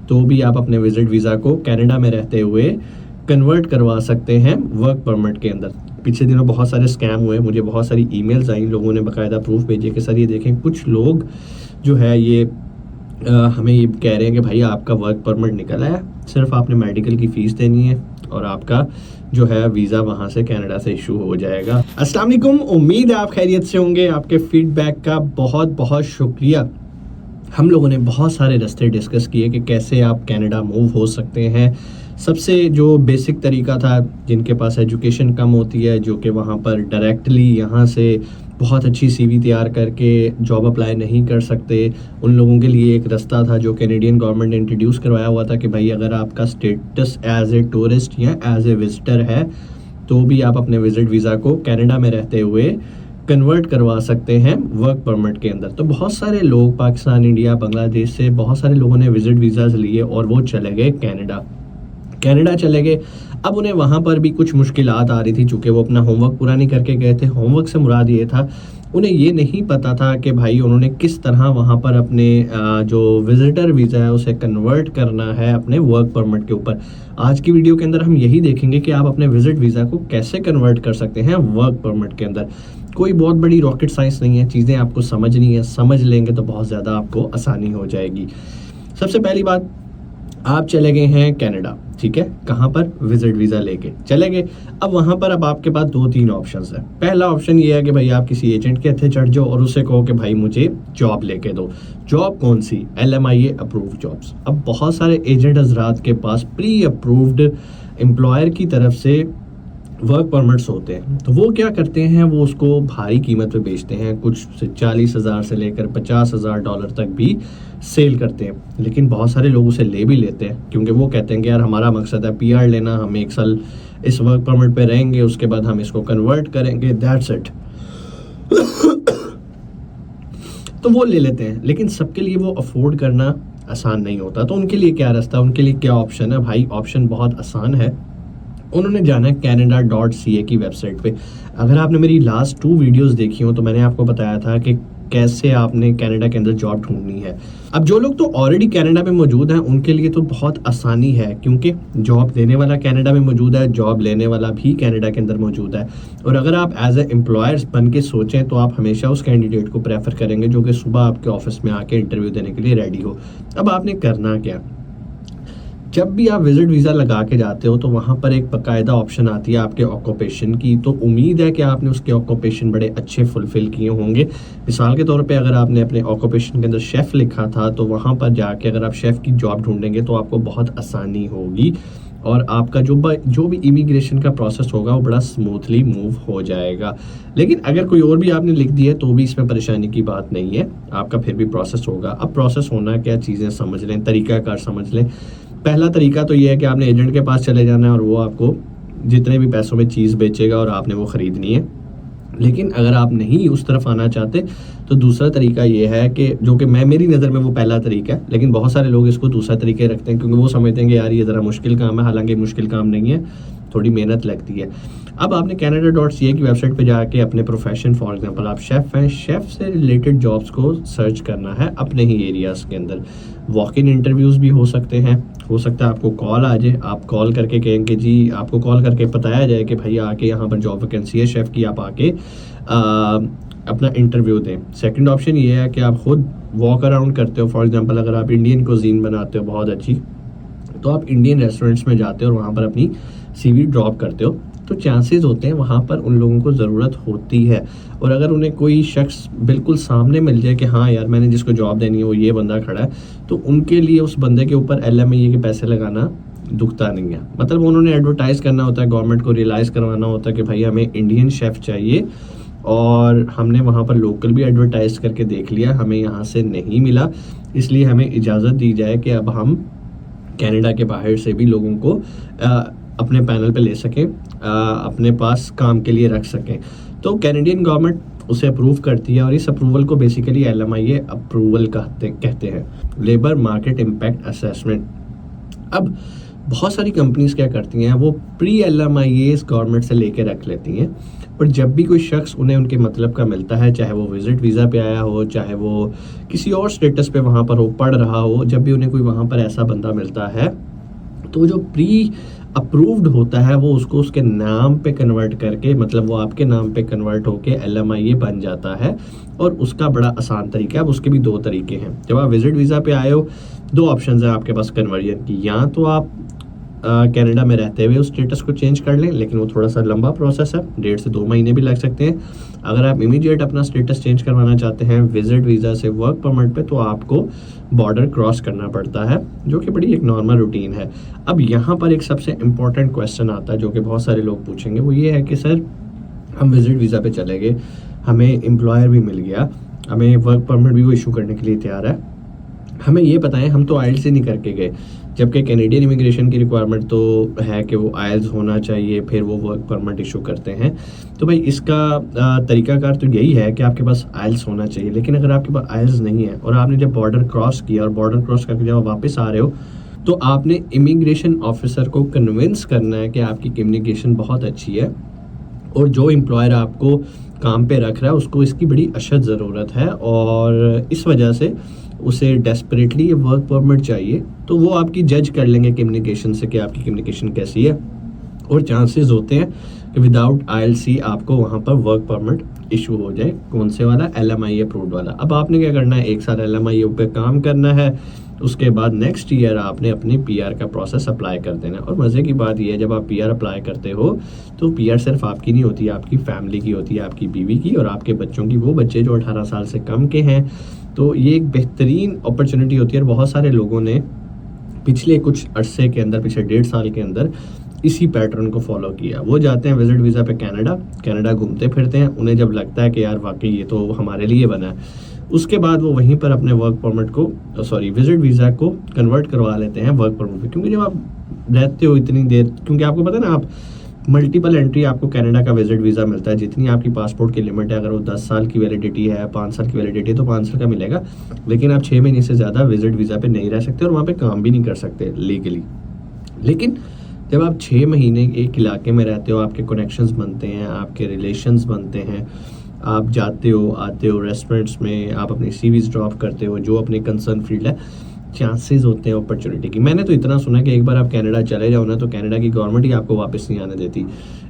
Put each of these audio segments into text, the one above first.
तो भी आप अपने विजिट वीज़ा को कनाडा में रहते हुए कन्वर्ट करवा सकते हैं वर्क परमिट के अंदर। पिछले दिनों बहुत सारे स्कैम हुए, मुझे बहुत सारी ईमेल्स आई, लोगों ने बाकायदा प्रूफ भेजे कि सर ये देखें कुछ लोग जो है ये हमें ये कह रहे हैं कि भाई आपका वर्क परमिट निकल आया, सिर्फ आपने मेडिकल की फ़ीस देनी है और आपका जो है वीज़ा वहाँ से कनाडा से इशू हो जाएगा। अस्सलाम वालेकुम, उम्मीद है आप खैरियत से होंगे। आपके फीडबैक का बहुत बहुत शुक्रिया। हम लोगों ने बहुत सारे रास्ते डिस्कस किए कि कैसे आप कनाडा मूव हो सकते हैं। सबसे जो बेसिक तरीका था, जिनके पास एजुकेशन कम होती है, जो कि वहाँ पर डायरेक्टली यहाँ से बहुत अच्छी सीवी तैयार करके जॉब अप्लाई नहीं कर सकते, उन लोगों के लिए एक रास्ता था जो कैनेडियन गवर्नमेंट ने इंट्रोड्यूस करवाया हुआ था कि भाई अगर आपका स्टेटस एज ए टूरिस्ट या एज ए विजिटर है तो भी आप अपने विजिट वीज़ा को कनाडा में रहते हुए कन्वर्ट करवा सकते हैं वर्क परमिट के अंदर। तो बहुत सारे लोग पाकिस्तान, इंडिया, बांग्लादेश से बहुत सारे लोगों ने विजिट वीज़ाज लिए और वो चले गए कनाडा चले गए। अब उन्हें वहाँ पर भी कुछ मुश्किलात आ रही थी, चूँकि वो अपना होमवर्क पूरा नहीं करके गए थे। होमवर्क से मुराद ये था, उन्हें ये नहीं पता था कि भाई उन्होंने किस तरह वहाँ पर अपने जो विजिटर वीज़ा है उसे कन्वर्ट करना है अपने वर्क परमिट के ऊपर। आज की वीडियो के अंदर हम यही देखेंगे कि आप अपने विजिट वीज़ा को कैसे कन्वर्ट कर सकते हैं वर्क परमिट के अंदर। कोई बहुत बड़ी रॉकेट साइंस नहीं है, चीज़ें आपको समझनी है, समझ लेंगे तो बहुत ज़्यादा आपको आसानी हो जाएगी। सबसे पहली बात, आप चले गए हैं कनाडा, ठीक है, कहाँ पर? विजिट वीज़ा लेके चले गए। अब वहाँ पर अब आपके पास 2-3 ऑप्शंस हैं। पहला ऑप्शन ये है कि भाई आप किसी एजेंट के हथे चढ़ जाओ और उसे कहो कि भाई मुझे जॉब लेके दो। जॉब कौन सी? LMIA approved jobs. अब बहुत सारे एजेंट हजरात के पास प्री अप्रूव्ड एम्प्लॉयर की तरफ से वर्क परमिट्स होते हैं, तो वो क्या करते हैं, वो उसको भारी कीमत पे बेचते हैं, कुछ से 40,000 से लेकर $50,000 तक भी सेल करते हैं। लेकिन बहुत सारे लोग उसे ले भी लेते हैं क्योंकि वो कहते हैं कि यार हमारा मकसद है PR लेना, हम 1 साल इस वर्क परमिट पे रहेंगे, उसके बाद हम इसको कन्वर्ट करेंगे, दैट्स इट। तो वो ले लेते हैं, लेकिन सबके लिए वो अफोर्ड करना आसान नहीं होता। तो उनके लिए क्या रास्ता, उनके लिए क्या ऑप्शन है? भाई ऑप्शन बहुत आसान है। उन्होंने जाना है canada.ca की वेबसाइट पे। अगर आपने मेरी लास्ट 2 वीडियोस देखी हो तो मैंने आपको बताया था कि कैसे आपने कनाडा के अंदर जॉब ढूंढनी है। अब जो लोग तो ऑलरेडी कनाडा में मौजूद हैं उनके लिए तो बहुत आसानी है, क्योंकि जॉब देने वाला कनाडा में मौजूद है, जॉब लेने वाला भी कनाडा के अंदर मौजूद है। और अगर आप एज ए एम्प्लॉयर्स बन के सोचें तो आप हमेशा उस कैंडिडेट को प्रेफर करेंगे जो कि सुबह आपके ऑफिस में आके इंटरव्यू देने के लिए रेडी हो। अब आपने करना क्या, जब भी आप विजिट वीज़ा लगा के जाते हो तो वहाँ पर एक बाकायदा ऑप्शन आती है आपके ऑक्यूपेशन की। तो उम्मीद है कि आपने उसके ऑक्यूपेशन बड़े अच्छे फुलफिल किए होंगे। मिसाल के तौर पे अगर आपने अपने ऑक्यूपेशन के अंदर शेफ़ लिखा था तो वहाँ पर जाके अगर आप शेफ़ की जॉब ढूंढेंगे तो आपको बहुत आसानी होगी और आपका जो भी इमिग्रेशन का प्रोसेस होगा वो बड़ा स्मूथली मूव हो जाएगा। लेकिन अगर कोई और भी आपने लिख दिया तो भी इसमें परेशानी की बात नहीं है, आपका फिर भी प्रोसेस होगा। अब प्रोसेस होना क्या, चीज़ें समझ लें, तरीक़ाकार समझ लें। पहला तरीका तो ये है कि आपने एजेंट के पास चले जाना है और वो आपको जितने भी पैसों में चीज़ बेचेगा और आपने वो ख़रीदनी है। लेकिन अगर आप नहीं उस तरफ आना चाहते तो दूसरा तरीका ये है कि जो कि मेरी नज़र में वो पहला तरीका है, लेकिन बहुत सारे लोग इसको दूसरा तरीके रखते हैं क्योंकि वो समझते हैं कि यार ये ज़रा मुश्किल काम है। हालांकि मुश्किल काम नहीं है, थोड़ी मेहनत लगती है। अब आपने canada.ca की वेबसाइट पे जाके अपने प्रोफेशन, फॉर एग्जांपल आप शेफ़ हैं, शेफ़ से रिलेटेड जॉब्स को सर्च करना है अपने ही एरियाज़ के अंदर। वॉक इन इंटरव्यूज़ भी हो सकते हैं, हो सकता है आपको कॉल आ जाए, आप कॉल करके कहें कि जी, आपको कॉल करके बताया जाए कि भाई आके यहाँ पर जॉब वैकेंसी है शेफ़ की, आप आके अपना इंटरव्यू दें। सेकंड ऑप्शन ये है कि आप खुद वॉक अराउंड करते हो। फॉर एग्जांपल अगर आप इंडियन कुजीन बनाते हो बहुत अच्छी, तो आप इंडियन रेस्टोरेंट्स में जाते हो और वहाँ पर अपनी CV ड्रॉप करते हो, तो चांसेस होते हैं वहाँ पर उन लोगों को ज़रूरत होती है। और अगर उन्हें कोई शख्स बिल्कुल सामने मिल जाए कि हाँ यार मैंने जिसको जॉब देनी है वो ये बंदा खड़ा है, तो उनके लिए उस बंदे के ऊपर LMIA के पैसे लगाना दुखता नहीं है। मतलब उन्होंने एडवर्टाइज़ करना होता है, गवर्नमेंट को रियलाइज़ करवाना होता है कि भाई हमें इंडियन शेफ़ चाहिए, और हमने वहाँ पर लोकल भी एडवर्टाइज़ करके देख लिया, हमें यहाँ से नहीं मिला, इसलिए हमें इजाज़त दी जाए कि अब हम कनाडा के बाहर से भी लोगों को अपने पैनल पे ले सकें, अपने पास काम के लिए रख सकें। तो कैनेडियन गवर्नमेंट उसे अप्रूव करती है और इस अप्रूवल को बेसिकली LMIA अप्रूवल कहते हैं, लेबर मार्केट इम्पैक्ट असेसमेंट। अब बहुत सारी कंपनीज क्या करती हैं, वो प्री LMIAs गवर्नमेंट से लेके रख लेती हैं, और जब भी कोई शख्स उन्हें उनके मतलब का मिलता है, चाहे वो विजिट वीज़ा पे आया हो, चाहे वो किसी और स्टेटस पे वहाँ पर हो, पढ़ रहा हो, जब भी उन्हें कोई वहाँ पर ऐसा बंदा मिलता है, तो जो प्री अप्रूव्ड होता है वो उसको उसके नाम पे कन्वर्ट करके, मतलब वो आपके नाम पे कन्वर्ट होके LMIA बन जाता है। और उसका बड़ा आसान तरीका है। अब उसके भी 2 तरीके हैं। जब आप विजिट वीज़ा पे आए हो, 2 ऑप्शंस हैं आपके पास कन्वर्जन की। या तो आप कनाडा में रहते हुए उस स्टेटस को चेंज कर लें, लेकिन वो थोड़ा सा लंबा प्रोसेस है, 1.5 से 2 महीने भी लग सकते हैं। अगर आप इमीडिएट अपना स्टेटस चेंज करवाना चाहते हैं विजिट वीज़ा से वर्क परमिट पे, तो आपको बॉर्डर क्रॉस करना पड़ता है, जो कि बड़ी एक नॉर्मल रूटीन है। अब यहाँ पर एक सबसे इम्पॉर्टेंट क्वेश्चन आता है जो कि बहुत सारे लोग पूछेंगे, वो ये है कि सर हम विजिट वीज़ा पे चले गए, हमें एम्प्लॉयर भी मिल गया, हमें वर्क परमिट भी वो इशू करने के लिए तैयार है, हमें ये बताएं हम तो आइल्स ही नहीं करके गए, जबकि कैनेडियन इमिग्रेशन की रिक्वायरमेंट तो है कि वो आइल्स होना चाहिए, फिर वो वर्क परमिट इशू करते हैं। तो भाई इसका तरीकाकार तो यही है कि आपके पास आइल्स होना चाहिए। लेकिन अगर आपके पास आइल्स नहीं है और आपने जब बॉर्डर क्रॉस किया और बॉर्डर क्रॉस करके जब आप वापस आ रहे हो, तो आपने इमिग्रेशन ऑफिसर को कन्विंस करना है कि आपकी कम्युनिकेशन बहुत अच्छी है और जो एम्प्लॉयर आपको काम पे रख रहा है उसको इसकी बड़ी अशद ज़रूरत है, और इस वजह से उसे डेस्परेटली ये वर्क परमिट चाहिए। तो वो आपकी जज कर लेंगे कम्युनिकेशन से कि आपकी कम्युनिकेशन कैसी है, और चांसेस होते हैं कि विदाउट IELTS आपको वहाँ पर वर्क परमिट इशू हो जाए। कौन से वाला? LMIA अप्रूव्ड वाला। अब आपने क्या करना है, 1 साल LMIA पे काम करना है, उसके बाद नेक्स्ट ईयर आपने अपनी PR का प्रोसेस अप्लाई कर देना है। और मज़े की बात यह है, जब आप PR अप्लाई करते हो तो PR सिर्फ आपकी नहीं होती, आपकी फैमिली की होती है, आपकी बीवी की और आपके बच्चों की, वो बच्चे जो 18 साल से कम के हैं। तो ये एक बेहतरीन अपॉर्चुनिटी होती है, और बहुत सारे लोगों ने पिछले कुछ अरसे के अंदर, पिछले 1.5 साल के अंदर इसी पैटर्न को फॉलो किया। वो जाते हैं विजिट वीज़ा पे कनाडा घूमते फिरते हैं, उन्हें जब लगता है कि यार वाकई ये तो हमारे लिए बना है, उसके बाद वो वहीं पर अपने वर्क परमिट को विजिट वीज़ा को कन्वर्ट करवा लेते हैं वर्क परमिट पे। क्योंकि जब आप रहते हो इतनी देर, क्योंकि आपको पता है ना, आप मल्टीपल एंट्री आपको कनाडा का विजिट वीज़ा मिलता है, जितनी आपकी पासपोर्ट की लिमिट है। अगर वो 10 साल की वैलिडिटी है, 5 साल की वैलिडिटी है, तो 5 साल का मिलेगा, लेकिन आप 6 महीने से ज़्यादा विजिट वीज़ा पे नहीं रह सकते और वहाँ पे काम भी नहीं कर सकते लीगली। लेकिन जब आप 6 महीने एक इलाके में रहते हो, आपके कनेक्शंस बनते हैं, आपके रिलेशंस बनते हैं, आप जाते हो आते हो रेस्टोरेंट्स में, आप अपनी CVs ड्रॉप करते हो, जो अपने कंसर्न फील्ड है, चांसेस होते हैं अपॉर्चुनिटी की। मैंने तो इतना सुना कि एक बार आप कनाडा चले जाओ ना, तो कनाडा की गवर्नमेंट ही आपको वापस नहीं आने देती।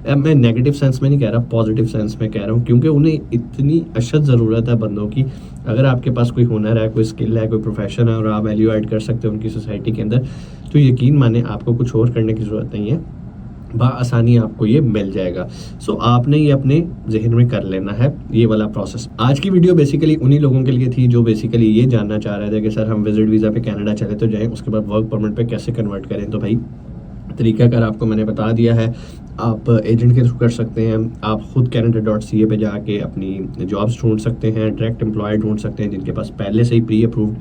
अब मैं नेगेटिव सेंस में नहीं कह रहा, पॉजिटिव सेंस में कह रहा हूँ, क्योंकि उन्हें इतनी अशद ज़रूरत है बंदों की। अगर आपके पास कोई हुनर है, कोई स्किल है, कोई प्रोफेशन है और आप वैल्यू ऐड कर सकते हो उनकी सोसाइटी के अंदर, तो यकीन माने आपको कुछ और करने की ज़रूरत नहीं है, आसानी आपको ये मिल जाएगा। सो आपने ये अपने जहन में कर लेना है ये वाला प्रोसेस। आज की वीडियो बेसिकली उन्हीं लोगों के लिए थी जो बेसिकली ये जानना चाह रहे थे कि सर हम विजिट वीज़ा पे कनाडा चले तो जाएं, उसके बाद वर्क परमिट पे कैसे कन्वर्ट करें। तो भाई तरीकाकार आपको मैंने बता दिया है। आप एजेंट के थ्रू कर सकते हैं, आप खुद canada.ca पे जाके अपनी जॉब्स ढूंढ सकते हैं, डायरेक्ट एम्प्लॉय ढूंढ सकते हैं जिनके पास पहले से ही प्री अप्रूव्ड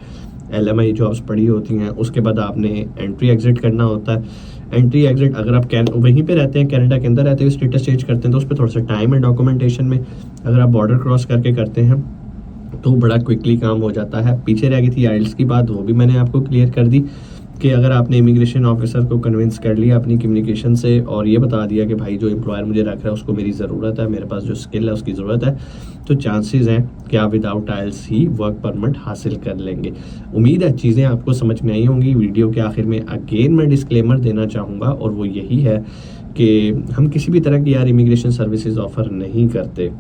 LMI जॉब्स पड़ी होती हैं। उसके बाद आपने एंट्री एग्जिट करना होता है। एंट्री एग्जिट अगर आप वहीं पे रहते हैं, कनाडा के अंदर रहते हुए स्टेटस चेंज करते हैं, तो उस पर थोड़ा सा टाइम है डॉक्यूमेंटेशन में। अगर आप बॉर्डर क्रॉस करके करते हैं तो बड़ा क्विकली काम हो जाता है। पीछे रह गई थी आइल्स की बात, वो भी मैंने आपको क्लियर कर दी कि अगर आपने इमिग्रेशन ऑफिसर को कन्विंस कर लिया अपनी कम्युनिकेशन से और ये बता दिया कि भाई जो एम्प्लॉयर मुझे रख रहा है उसको मेरी ज़रूरत है, मेरे पास जो स्किल है उसकी ज़रूरत है, तो चांसेस हैं कि आप विदाउट IELTS ही वर्क परमिट हासिल कर लेंगे। उम्मीद है चीज़ें आपको समझ में आई होंगी। वीडियो के आखिर में अगेन मैं डिस्क्लेमर देना चाहूँगा, और वो यही है कि हम किसी भी तरह की यार इमिग्रेशन सर्विसेज ऑफ़र नहीं करते।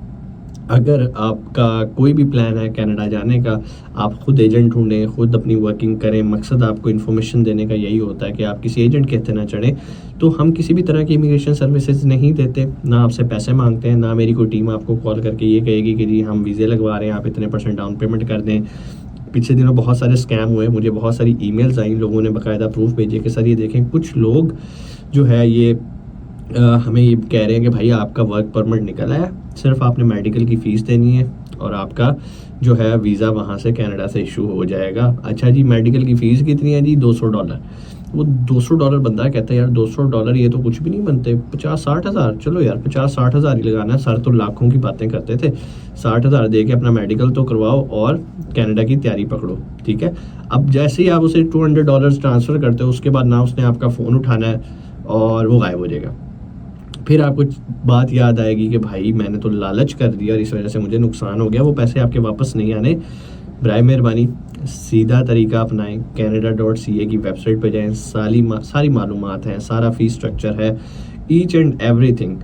अगर आपका कोई भी प्लान है कनाडा जाने का, आप खुद एजेंट ढूंढें, खुद अपनी वर्किंग करें। मकसद आपको इन्फॉर्मेशन देने का यही होता है कि आप किसी एजेंट के हत्थे ना चढ़ें। तो हम किसी भी तरह की इमिग्रेशन सर्विसेज नहीं देते, ना आपसे पैसे मांगते हैं, ना मेरी कोई टीम आपको कॉल करके ये कहेगी कि जी हम वीज़े लगवा रहे हैं, आप इतने % डाउन पेमेंट कर दें। पिछले दिनों बहुत सारे स्कैम हुए, मुझे बहुत सारी ईमेल्स आई, लोगों ने बाकायदा प्रूफ भेजे कि सर ये देखें कुछ लोग जो है ये हमें ये कह रहे हैं कि भाई आपका वर्क परमिट निकला है, सिर्फ आपने मेडिकल की फ़ीस देनी है और आपका जो है वीज़ा वहाँ से कनाडा से इशू हो जाएगा। अच्छा जी, मेडिकल की फ़ीस कितनी है जी? $200। वो $200 बंदा कहता है यार $200 ये तो कुछ भी नहीं बनते, 50-60 हज़ार, चलो यार 50-60 हज़ार ही लगाना है, सर तो लाखों की बातें करते थे, 60 हज़ार दे के अपना मेडिकल तो करवाओ और कनाडा की तैयारी पकड़ो, ठीक है। अब जैसे ही आप उसे $200 ट्रांसफ़र करते हो, उसके बाद ना उसने आपका फ़ोन उठाना है और वो गायब हो जाएगा। फिर आपको बात याद आएगी कि भाई मैंने तो लालच कर दिया और इस वजह से मुझे नुकसान हो गया, वो पैसे आपके वापस नहीं आने। बराए मेहरबानी सीधा तरीका अपनाएं, canada.ca की वेबसाइट पे जाएं, सारी मालूमात हैं, सारा फ़ीस स्ट्रक्चर है, ईच एंड एवरीथिंग।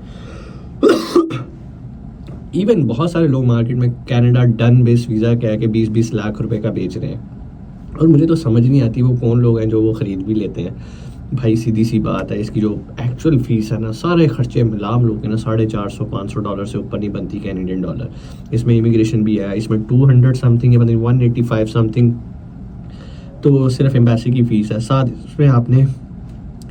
इवन बहुत सारे लोग मार्केट में कनाडा डन बेस्ड वीज़ा कह के 20-20 लाख रुपए का बेच रहे हैं और मुझे तो समझ नहीं आती वो कौन लोग हैं जो वो ख़रीद भी लेते हैं। भाई सीधी सी बात है, इसकी जो एक्चुअल फ़ीस है ना, सारे खर्चे मिलाम लोग ना $450-500 से ऊपर नहीं बनती कैनेडियन डॉलर। इसमें इमिग्रेशन भी है, इसमें 200 समथिंग है, मतलब 185 समथिंग तो सिर्फ एम्बेसी की फ़ीस है, साथ इसमें आपने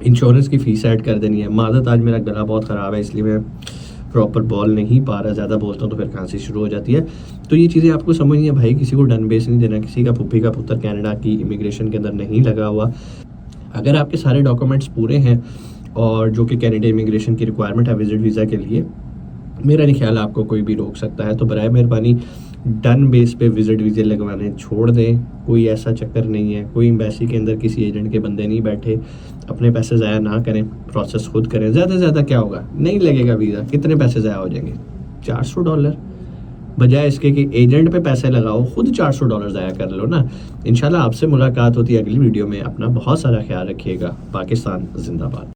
इंश्योरेंस की फ़ीस ऐड कर देनी है। मादत आज मेरा गला बहुत ख़राब है इसलिए मैं प्रॉपर बोल नहीं पा रहा, ज़्यादा बोलता हूँ तो फिर खांसी शुरू हो जाती है। तो ये चीज़ें आपको समझनी है भाई, किसी को डन बेस नहीं देना, किसी का पुप्पी का पुत्र कनाडा की इमिग्रेशन के अंदर नहीं लगा हुआ। अगर आपके सारे डॉक्यूमेंट्स पूरे हैं और जो कि कनाडा इमिग्रेशन की रिक्वायरमेंट है विजिट वीज़ा के लिए, मेरा नहीं ख्याल आपको कोई भी रोक सकता है। तो बराए मेहरबानी डन बेस पे विजिट वीज़े लगवाने छोड़ दें, कोई ऐसा चक्कर नहीं है, कोई एम्बेसी के अंदर किसी एजेंट के बंदे नहीं बैठे, अपने पैसे ज़ाया ना करें, प्रोसेस खुद करें। ज़्यादा से ज़्यादा क्या होगा, नहीं लगेगा वीज़ा, कितने पैसे ज़ाया हो जाएंगे, $400, बजाय इसके कि एजेंट पे पैसे लगाओ, खुद $400 ज़ाया कर लो ना। इंशाल्लाह आपसे मुलाकात होती है अगली वीडियो में। अपना बहुत सारा ख्याल रखिएगा। पाकिस्तान जिंदाबाद।